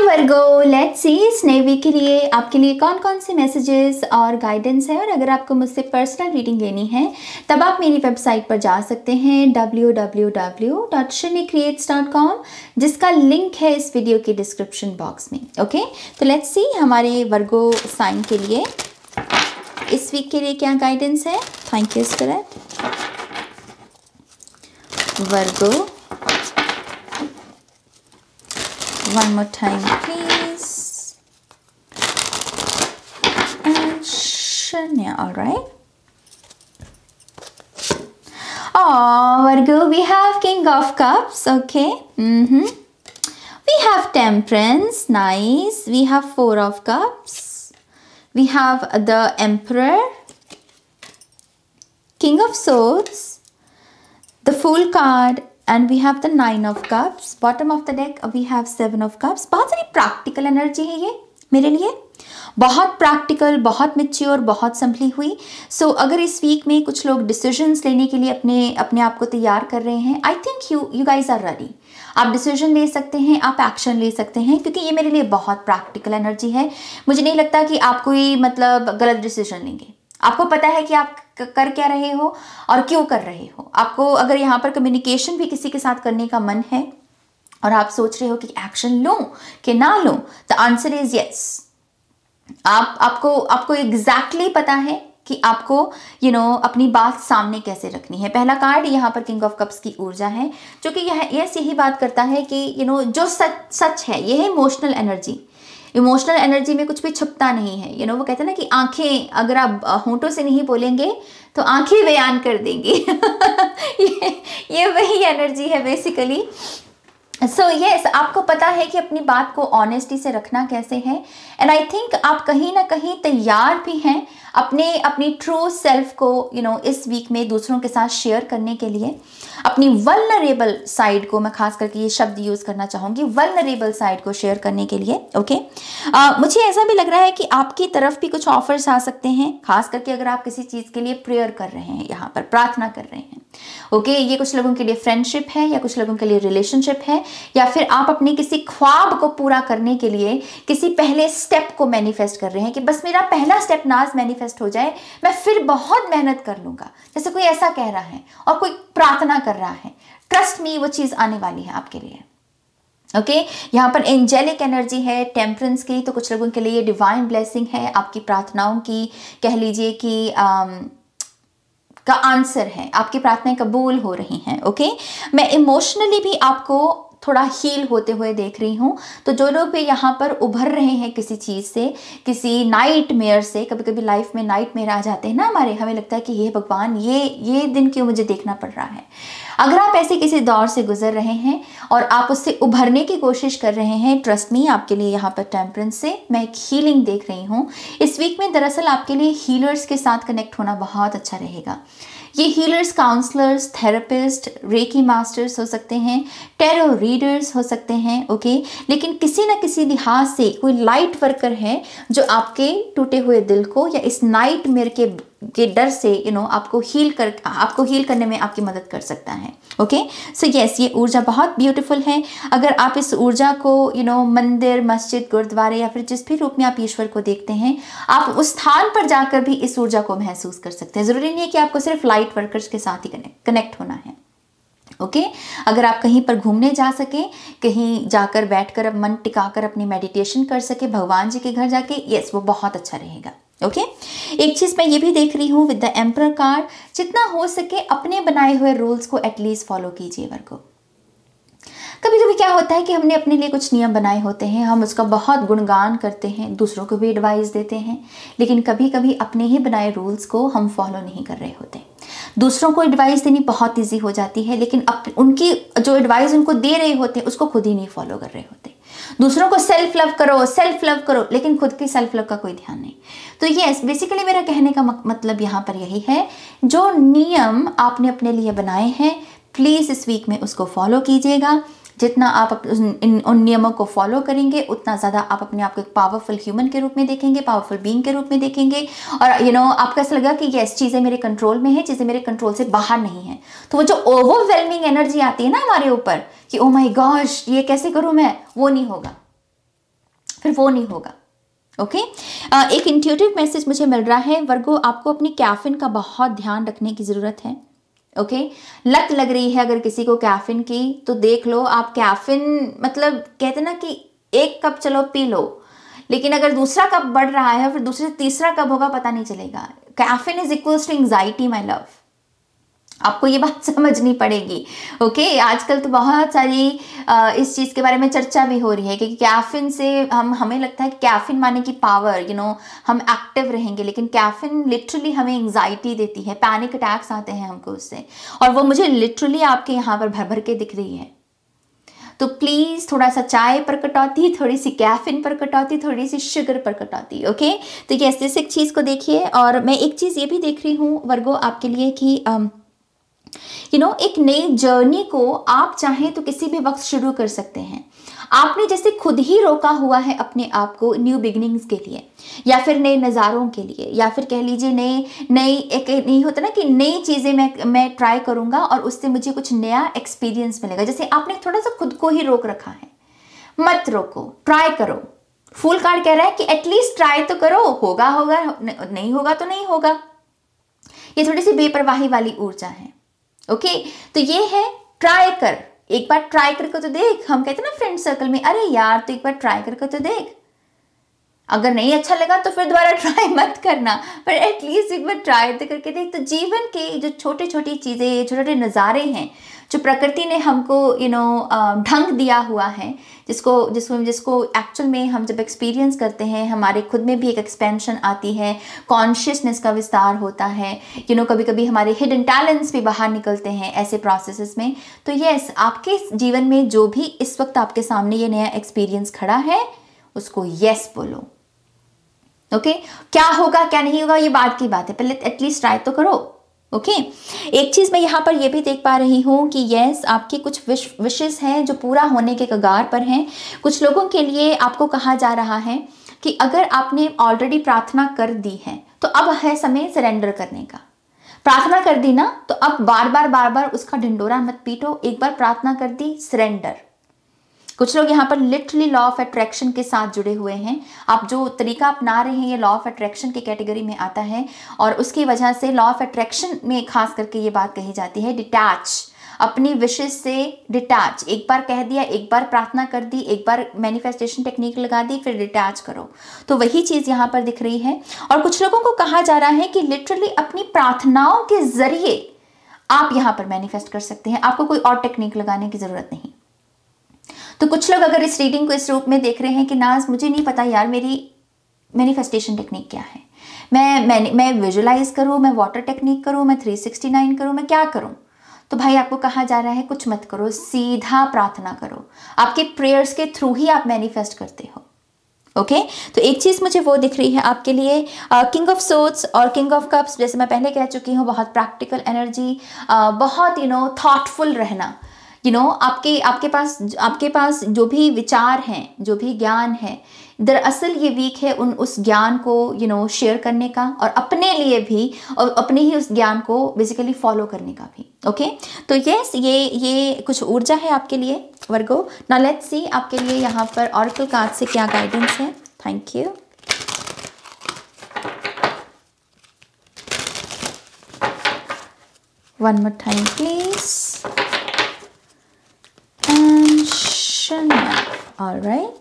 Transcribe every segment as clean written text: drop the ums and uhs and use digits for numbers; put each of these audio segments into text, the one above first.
Virgo, let's see इस नए week के लिए आपके लिए कौन कौन से मैसेजेस और गाइडेंस है। और अगर आपको मुझसे पर्सनल रीडिंग लेनी है तब आप मेरी वेबसाइट पर जा सकते हैं www.shrinivicreates.com, जिसका लिंक है इस वीडियो के डिस्क्रिप्शन बॉक्स में। ओके, तो लेट्स सी हमारे वर्गो साइन के लिए इस वीक के लिए क्या गाइडेंस है। Thank you spirit. Virgo, one more time please, and Shania. All right. Oh, Virgo, we have King of Cups. Okay. We have Temperance. Nice. We have Four of Cups. We have the Emperor, King of Swords, the Fool card, and we have the Nine of Cups. Bottom of the deck we have Seven of Cups. बहुत सारी practical energy है ये मेरे लिए, बहुत practical, बहुत mature, बहुत संभली हुई। सो अगर इस वीक में कुछ लोग डिसीजंस लेने के लिए अपने आप को तैयार कर रहे हैं, I think you guys are ready. आप डिसीजन ले सकते हैं, आप एक्शन ले सकते हैं, क्योंकि ये मेरे लिए बहुत प्रैक्टिकल एनर्जी है। मुझे नहीं लगता कि आप कोई मतलब गलत डिसीजन लेंगे। आपको पता है कि आप कर क्या रहे हो और क्यों कर रहे हो। आपको अगर यहाँ पर कम्युनिकेशन भी किसी के साथ करने का मन है और आप सोच रहे हो कि एक्शन लूं कि ना लूं, द आंसर इज यस। आपको एग्जैक्टली पता है कि आपको अपनी बात सामने कैसे रखनी है। पहला कार्ड यहाँ पर किंग ऑफ कप्स की ऊर्जा है, जो कि यही बात करता है कि जो सच है, ये है इमोशनल एनर्जी। इमोशनल एनर्जी में कुछ भी छुपता नहीं है। वो कहते हैं ना कि आंखें, अगर आप होंठों से नहीं बोलेंगे तो आंखें बयान कर देंगी। ये वही एनर्जी है बेसिकली। सो यस, आपको पता है कि अपनी बात को ऑनेस्टी से रखना कैसे है। एंड आई थिंक आप कहीं ना कहीं तैयार भी हैं अपनी ट्रू सेल्फ को इस वीक में दूसरों के साथ शेयर करने के लिए। अपनी वल्नरेबल साइड को, मैं खास करके ये शब्द यूज़ करना चाहूँगी, वल्नरेबल साइड को शेयर करने के लिए। ओके, मुझे ऐसा भी लग रहा है कि आपकी तरफ भी कुछ ऑफर्स आ सकते हैं, खास करके अगर आप किसी चीज़ के लिए प्रेयर कर रहे हैं, यहाँ पर प्रार्थना कर रहे हैं। ओके, ये कुछ लोगों के लिए फ्रेंडशिप है या कुछ लोगों के लिए रिलेशनशिप है, या फिर आप अपने किसी ख्वाब को पूरा करने के लिए किसी पहले स्टेप को मैनिफेस्ट कर रहे हैं कि बस मेरा पहला स्टेप नाज मैनिफेस्ट हो जाए, मैं फिर बहुत मेहनत कर लूँगा। जैसे कोई ऐसा कह रहा है और कोई प्रार्थना कर रहा है, ट्रस्ट मी, वो चीज़ आने वाली है आपके लिए। ओके, यहाँ पर एंजेलिक एनर्जी है टेम्परेंस की, तो कुछ लोगों के लिए ये डिवाइन ब्लेसिंग है, आपकी प्रार्थनाओं की, कह लीजिए कि का आंसर है, आपकी प्रार्थनाएं कबूल हो रही हैं। ओके, मैं इमोशनली भी आपको थोड़ा हील होते हुए देख रही हूँ। तो जो लोग भी यहाँ पर उभर रहे हैं किसी चीज़ से, किसी नाइटमेयर से, कभी कभी लाइफ में नाइटमेयर आ जाते हैं ना हमारे, हमें लगता है कि ये भगवान, ये दिन क्यों मुझे देखना पड़ रहा है। अगर आप ऐसे किसी दौर से गुजर रहे हैं और आप उससे उभरने की कोशिश कर रहे हैं, ट्रस्ट मी, आपके लिए यहाँ पर टेम्परेंस से मैं एक हीलिंग देख रही हूँ इस वीक में। दरअसल आपके लिए हीलर्स के साथ कनेक्ट होना बहुत अच्छा रहेगा। ये healers, counsellors, therapist, reiki masters हो सकते हैं, टैरो रीडर्स हो सकते हैं। ओके, लेकिन किसी न किसी लिहाज से कोई लाइट वर्कर है जो आपके टूटे हुए दिल को या इस नाइटमेयर के डर से आपको हील करने में आपकी मदद कर सकता है। ओके, सो यस, ये ऊर्जा बहुत ब्यूटीफुल है। अगर आप इस ऊर्जा को मंदिर, मस्जिद, गुरुद्वारे या फिर जिस भी रूप में आप ईश्वर को देखते हैं, आप उस स्थान पर जाकर भी इस ऊर्जा को महसूस कर सकते हैं। ज़रूरी नहीं है कि आपको सिर्फ लाइट वर्कर्स के साथ ही कनेक्ट होना है। ओके, अगर आप कहीं पर घूमने जा सके, कहीं जाकर बैठकर मन टिकाकर अपनी मेडिटेशन कर सके भगवान जी के घर जाके, यस, वो बहुत अच्छा रहेगा। ओके, एक चीज़ मैं ये भी देख रही हूँ विद द एम्परर कार्ड, जितना हो सके अपने बनाए हुए रूल्स को एटलीस्ट फॉलो कीजिए वर्गो। कभी कभी क्या होता है कि हमने अपने लिए कुछ नियम बनाए होते हैं, हम उसका बहुत गुणगान करते हैं, दूसरों को भी एडवाइस देते हैं, लेकिन कभी कभी अपने ही बनाए रूल्स को हम फॉलो नहीं कर रहे होते। दूसरों को एडवाइस देनी बहुत ईजी हो जाती है, लेकिन उनकी जो एडवाइस उनको दे रहे होते हैं उसको खुद ही नहीं फॉलो कर रहे होते। दूसरों को सेल्फ लव करो, लेकिन खुद की सेल्फ लव का कोई ध्यान नहीं। तो यस, बेसिकली मेरा कहने का मतलब यहाँ पर यही है, जो नियम आपने अपने लिए बनाए हैं प्लीज़ इस वीक में उसको फॉलो कीजिएगा। जितना आप उन नियमों को फॉलो करेंगे उतना ज़्यादा आप अपने आप को एक पावरफुल ह्यूमन के रूप में देखेंगे, पावरफुल बीइंग के रूप में देखेंगे। और आपको ऐसा लगा कि यस, चीज़ें मेरे कंट्रोल में है, चीज़ें मेरे कंट्रोल से बाहर नहीं है। तो वो जो ओवरवेलमिंग एनर्जी आती है ना हमारे ऊपर कि ओ माय गॉश ये कैसे करूँ मैं, वो नहीं होगा, फिर वो नहीं होगा। ओके एक इंट्यूटिव मैसेज मुझे मिल रहा है वर्गो, आपको अपनी कैफीन का बहुत ध्यान रखने की ज़रूरत है। ओके लत लग रही है अगर किसी को कैफीन की, तो देख लो आप कैफीन, मतलब कहते ना कि एक कप चलो पी लो, लेकिन अगर दूसरा कप बढ़ रहा है फिर दूसरे तीसरा कप होगा पता नहीं चलेगा। Caffeine is equals to anxiety my love, आपको ये बात समझनी पड़ेगी। ओके आजकल तो बहुत सारी इस चीज़ के बारे में चर्चा भी हो रही है कि कैफीन से हमें लगता है कि कैफीन माने कि पावर, हम एक्टिव रहेंगे, लेकिन कैफीन लिटरली हमें एंजाइटी देती है, पैनिक अटैक्स आते हैं हमको उससे, और वो मुझे लिटरली आपके यहाँ पर भर भर के दिख रही है। तो प्लीज़ थोड़ा सा चाय पर कटौती, थोड़ी सी कैफीन पर कटौती, थोड़ी सी शुगर पर कटौती। ओके तो ये इस एक चीज़ को देखिए। और मैं एक चीज़ ये भी देख रही हूँ वर्गो आपके लिए कि एक नई जर्नी को आप चाहें तो किसी भी वक्त शुरू कर सकते हैं। आपने जैसे खुद ही रोका हुआ है अपने आप को न्यू बिगिनिंग्स के लिए, या फिर नए नज़ारों के लिए, या फिर कह लीजिए नई एक नहीं होता ना कि नई चीज़ें मैं ट्राई करूँगा और उससे मुझे कुछ नया एक्सपीरियंस मिलेगा। जैसे आपने थोड़ा सा खुद को ही रोक रखा है, मत रोको, ट्राई करो। फुल कार्ड कह रहा है कि एटलीस्ट ट्राई तो करो, होगा होगा, नहीं होगा तो नहीं होगा। ये थोड़ी सी बेपरवाही वाली ऊर्जा है। ओके तो ये है ट्राई कर, एक बार ट्राई करके तो देख। हम कहते हैं ना फ्रेंड सर्कल में, अरे यार तो एक बार ट्राई करके तो देख, अगर नहीं अच्छा लगा तो फिर दोबारा ट्राई मत करना, पर एटलीस्ट एक बार ट्राई तो करके देख। तो जीवन के जो छोटे छोटी चीज़ें, छोटे छोटे नज़ारे हैं जो प्रकृति ने हमको ढंग दिया हुआ है, जिसको एक्चुअल में हम जब एक्सपीरियंस करते हैं हमारे खुद में भी एक एक्सपेंशन आती है, कॉन्शियसनेस का विस्तार होता है। कभी कभी हमारे हिडन टैलेंट्स भी बाहर निकलते हैं ऐसे प्रोसेसेस में। तो यस, आपके जीवन में जो भी इस वक्त आपके सामने ये नया एक्सपीरियंस खड़ा है उसको यस बोलो। ओके क्या होगा क्या नहीं होगा ये बात की बात है, पहले एटलीस्ट ट्राई तो करो। ओके एक चीज़ मैं यहाँ पर ये भी देख पा रही हूँ कि यस, आपकी कुछ विशेस हैं जो पूरा होने के कगार पर हैं। कुछ लोगों के लिए आपको कहा जा रहा है कि अगर आपने ऑलरेडी प्रार्थना कर दी है तो अब है समय सरेंडर करने का। प्रार्थना कर दी ना तो अब बार बार उसका ढिंडोरा मत पीटो, एक बार प्रार्थना कर दी, सरेंडर। कुछ लोग यहाँ पर लिटरली लॉ ऑफ अट्रैक्शन के साथ जुड़े हुए हैं। आप जो तरीका अपना रहे हैं ये लॉ ऑफ अट्रैक्शन की कैटेगरी में आता है, और उसकी वजह से लॉ ऑफ अट्रैक्शन में खास करके ये बात कही जाती है, डिटैच, अपनी विशेष से डिटैच। एक बार कह दिया, एक बार प्रार्थना कर दी, एक बार मैनिफेस्टेशन टेक्निक लगा दी, फिर डिटैच करो। तो वही चीज़ यहाँ पर दिख रही है। और कुछ लोगों को कहा जा रहा है कि लिटरली अपनी प्रार्थनाओं के जरिए आप यहाँ पर मैनिफेस्ट कर सकते हैं, आपको कोई और टेक्निक लगाने की ज़रूरत नहीं। तो कुछ लोग अगर इस रीडिंग को इस रूप में देख रहे हैं कि नाज मुझे नहीं पता यार मेरी मैनिफेस्टेशन टेक्निक क्या है, मैं विजुलाइज करूँ, मैं वाटर टेक्निक करूँ, मैं 369 करूँ, मैं क्या करूँ? तो भाई आपको कहा जा रहा है कुछ मत करो, सीधा प्रार्थना करो। आपके प्रेयर्स के थ्रू ही आप मैनिफेस्ट करते हो। ओके तो एक चीज़ मुझे वो दिख रही है आपके लिए, किंग ऑफ सोर्ड्स और किंग ऑफ कप्स, जैसे मैं पहले कह चुकी हूँ, बहुत प्रैक्टिकल एनर्जी, बहुत थॉटफुल रहना। आपके पास जो भी विचार हैं, जो भी ज्ञान है, दरअसल ये वीक है उस ज्ञान को शेयर करने का, और अपने लिए भी, और अपने ही उस ज्ञान को बेसिकली फॉलो करने का भी। ओके तो यस, ये कुछ ऊर्जा है आपके लिए वर्गो। नाउ लेट्स सी आपके लिए यहाँ पर ऑरेकल कार्ड से क्या गाइडेंस है। Thank you. One more time please. All right.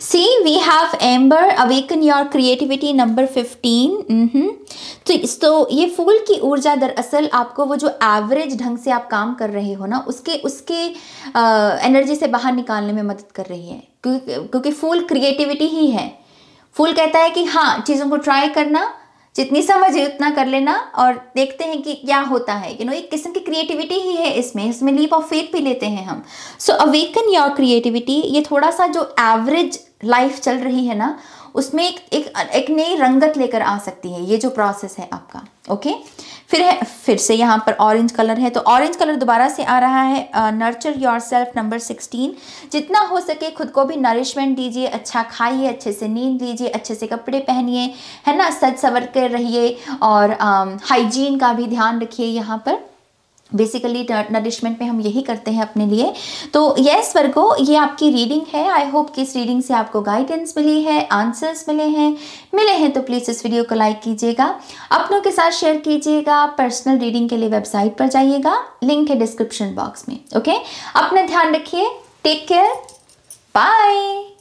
See, we have Amber, awaken your creativity, number 15. तो ये फूल की ऊर्जा दरअसल आपको वो जो एवरेज ढंग से आप काम कर रहे हो ना, उसके एनर्जी से बाहर निकालने में मदद कर रही है, क्योंकि फूल क्रिएटिविटी ही है। फूल कहता है कि हाँ, चीज़ों को ट्राई करना, जितनी समझ है उतना कर लेना और देखते हैं कि क्या होता है। एक किस्म की क्रिएटिविटी ही है इसमें लीप ऑफ फेथ भी लेते हैं हम। सो अवेकन योर क्रिएटिविटी, ये थोड़ा सा जो एवरेज लाइफ चल रही है ना, उसमें एक नई रंगत लेकर आ सकती है ये जो प्रोसेस है आपका। ओके, फिर से यहाँ पर ऑरेंज कलर है, तो ऑरेंज कलर दोबारा से आ रहा है। नर्चर योरसेल्फ नंबर 16, जितना हो सके खुद को भी नरिशमेंट दीजिए, अच्छा खाइए, अच्छे से नींद लीजिए, अच्छे से कपड़े पहनिए, है ना, सज सवर कर रहिए और हाइजीन का भी ध्यान रखिए। यहाँ पर बेसिकली नरिशमेंट में हम यही करते हैं अपने लिए। तो यस वर्गो, ये आपकी रीडिंग है। आई होप कि इस रीडिंग से आपको गाइडेंस मिली है, आंसर्स मिले हैं तो प्लीज़ इस वीडियो को लाइक कीजिएगा, अपनों के साथ शेयर कीजिएगा। पर्सनल रीडिंग के लिए वेबसाइट पर जाइएगा, लिंक है डिस्क्रिप्शन बॉक्स में। ओके, अपना ध्यान रखिए, टेक केयर, बाय।